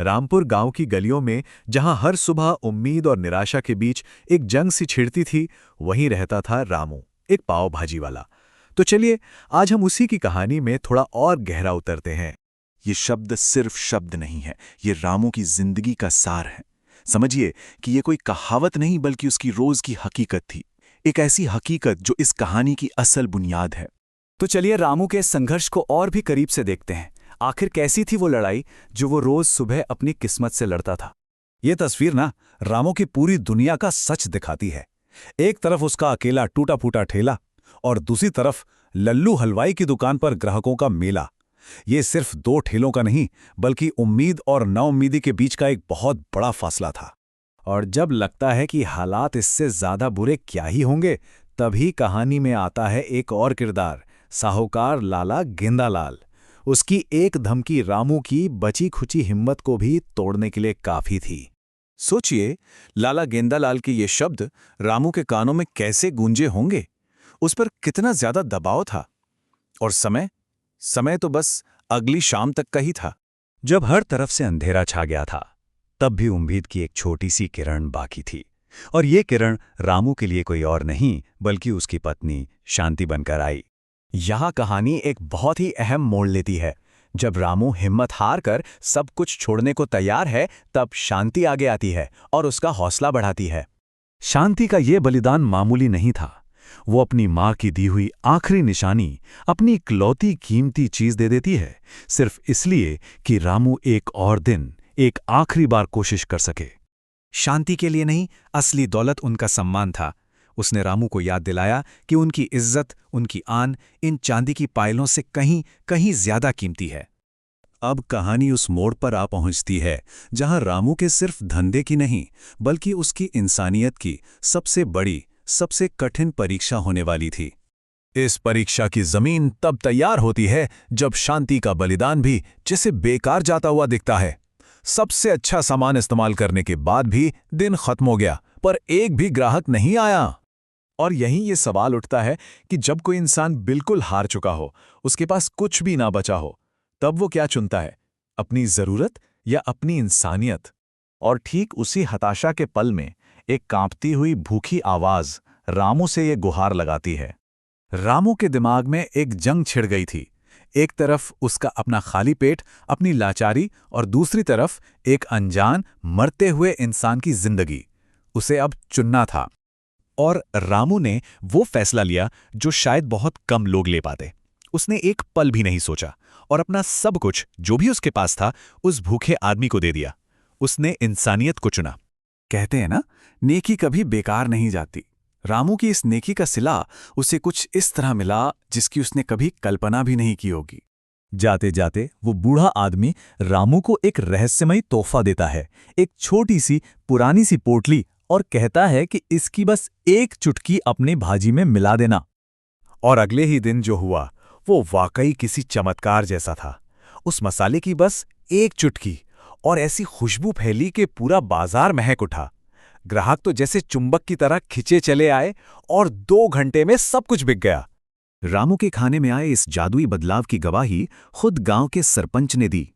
रामपुर गांव की गलियों में जहां हर सुबह उम्मीद और निराशा के बीच एक जंग सी छिड़ती थी, वहीं रहता था रामू, एक पाव भाजी वाला। तो चलिए आज हम उसी की कहानी में थोड़ा और गहरा उतरते हैं। ये शब्द सिर्फ शब्द नहीं है, ये रामू की जिंदगी का सार है। समझिए कि ये कोई कहावत नहीं बल्कि उसकी रोज की हकीकत थी, एक ऐसी हकीकत जो इस कहानी की असल बुनियाद है। तो चलिए रामू के संघर्ष को और भी करीब से देखते हैं। आखिर कैसी थी वो लड़ाई जो वो रोज सुबह अपनी किस्मत से लड़ता था। ये तस्वीर ना रामू की पूरी दुनिया का सच दिखाती है। एक तरफ उसका अकेला टूटा फूटा ठेला और दूसरी तरफ लल्लू हलवाई की दुकान पर ग्राहकों का मेला। ये सिर्फ दो ठेलों का नहीं बल्कि उम्मीद और नाउम्मीदी के बीच का एक बहुत बड़ा फासला था। और जब लगता है कि हालात इससे ज्यादा बुरे क्या ही होंगे, तभी कहानी में आता है एक और किरदार, साहूकार लाला गेंदालाल। उसकी एक धमकी रामू की बची खुची हिम्मत को भी तोड़ने के लिए काफी थी। सोचिए, लाला गेंदालाल के ये शब्द रामू के कानों में कैसे गूंजे होंगे। उस पर कितना ज्यादा दबाव था। और समय तो बस अगली शाम तक का ही था। जब हर तरफ से अंधेरा छा गया था, तब भी उम्मीद की एक छोटी सी किरण बाकी थी। और ये किरण रामू के लिए कोई और नहीं बल्कि उसकी पत्नी शांति बनकर आई। यहाँ कहानी एक बहुत ही अहम मोड़ लेती है। जब रामू हिम्मत हार कर सब कुछ छोड़ने को तैयार है, तब शांति आगे आती है और उसका हौसला बढ़ाती है। शांति का ये बलिदान मामूली नहीं था। वो अपनी माँ की दी हुई आखिरी निशानी, अपनी इकलौती कीमती चीज दे देती है, सिर्फ इसलिए कि रामू एक और दिन, एक आखिरी बार कोशिश कर सके। शांति के लिए नहीं, असली दौलत उनका सम्मान था। उसने रामू को याद दिलाया कि उनकी इज्जत, उनकी आन इन चांदी की पायलों से कहीं कहीं ज्यादा कीमती है। अब कहानी उस मोड़ पर आ पहुंचती है जहां रामू के सिर्फ धंधे की नहीं बल्कि उसकी इंसानियत की सबसे बड़ी, सबसे कठिन परीक्षा होने वाली थी। इस परीक्षा की जमीन तब तैयार होती है जब शांति का बलिदान भी जिसे बेकार जाता हुआ दिखता है। सबसे अच्छा सामान इस्तेमाल करने के बाद भी दिन खत्म हो गया, पर एक भी ग्राहक नहीं आया। और यहीं ये सवाल उठता है कि जब कोई इंसान बिल्कुल हार चुका हो, उसके पास कुछ भी ना बचा हो, तब वो क्या चुनता है, अपनी जरूरत या अपनी इंसानियत? और ठीक उसी हताशा के पल में एक कांपती हुई भूखी आवाज रामू से ये गुहार लगाती है। रामू के दिमाग में एक जंग छिड़ गई थी। एक तरफ उसका अपना खाली पेट, अपनी लाचारी, और दूसरी तरफ एक अनजान मरते हुए इंसान की जिंदगी। उसे अब चुनना था। और रामू ने वो फैसला लिया जो शायद बहुत कम लोग ले पाते। उसने एक पल भी नहीं सोचा और अपना सब कुछ जो भी उसके पास था उस भूखे आदमी को दे दिया। उसने इंसानियत को चुना। कहते हैं ना, नेकी कभी बेकार नहीं जाती। रामू की इस नेकी का सिला उसे कुछ इस तरह मिला जिसकी उसने कभी कल्पना भी नहीं की होगी। जाते जाते वो बूढ़ा आदमी रामू को एक रहस्यमयी तोहफा देता है, एक छोटी सी पुरानी सी पोटली, और कहता है कि इसकी बस एक चुटकी अपनी भाजी में मिला देना। और अगले ही दिन जो हुआ वो वाकई किसी चमत्कार जैसा था। उस मसाले की बस एक चुटकी और ऐसी खुशबू फैली कि पूरा बाजार महक उठा। ग्राहक तो जैसे चुंबक की तरह खिंचे चले आए और 2 घंटे में सब कुछ बिक गया। रामू के खाने में आए इस जादुई बदलाव की गवाही खुद गांव के सरपंच ने दी।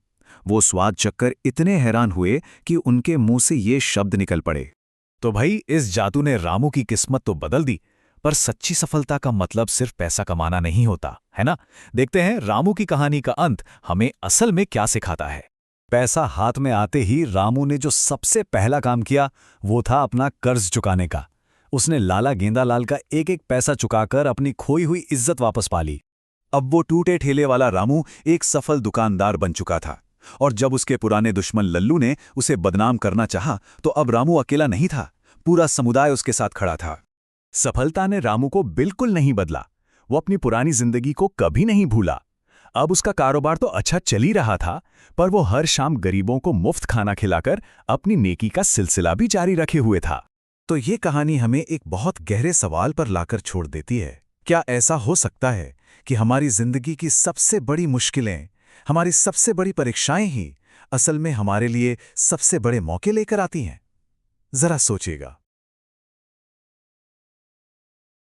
वो स्वाद चखकर इतने हैरान हुए कि उनके मुंह से ये शब्द निकल पड़े। तो भाई, इस जादू ने रामू की किस्मत तो बदल दी, पर सच्ची सफलता का मतलब सिर्फ पैसा कमाना नहीं होता, है ना? देखते हैं रामू की कहानी का अंत हमें असल में क्या सिखाता है। पैसा हाथ में आते ही रामू ने जो सबसे पहला काम किया वो था अपना कर्ज चुकाने का। उसने लाला गेंदालाल का एक एक पैसा चुकाकर अपनी खोई हुई इज्जत वापस पा ली। अब वो टूटे ठेले वाला रामू एक सफल दुकानदार बन चुका था। और जब उसके पुराने दुश्मन लल्लू ने उसे बदनाम करना चाहा, तो अब रामू अकेला नहीं था, पूरा समुदाय उसके साथ खड़ा था। सफलता ने रामू को बिल्कुल नहीं बदला। वो अपनी पुरानी जिंदगी को कभी नहीं भूला। अब उसका कारोबार तो अच्छा चल ही रहा था, पर वो हर शाम गरीबों को मुफ्त खाना खिलाकर अपनी नेकी का सिलसिला भी जारी रखे हुए था। तो ये कहानी हमें एक बहुत गहरे सवाल पर लाकर छोड़ देती है। क्या ऐसा हो सकता है कि हमारी जिंदगी की सबसे बड़ी मुश्किलें, हमारी सबसे बड़ी परीक्षाएं ही असल में हमारे लिए सबसे बड़े मौके लेकर आती हैं? जरा सोचिएगा।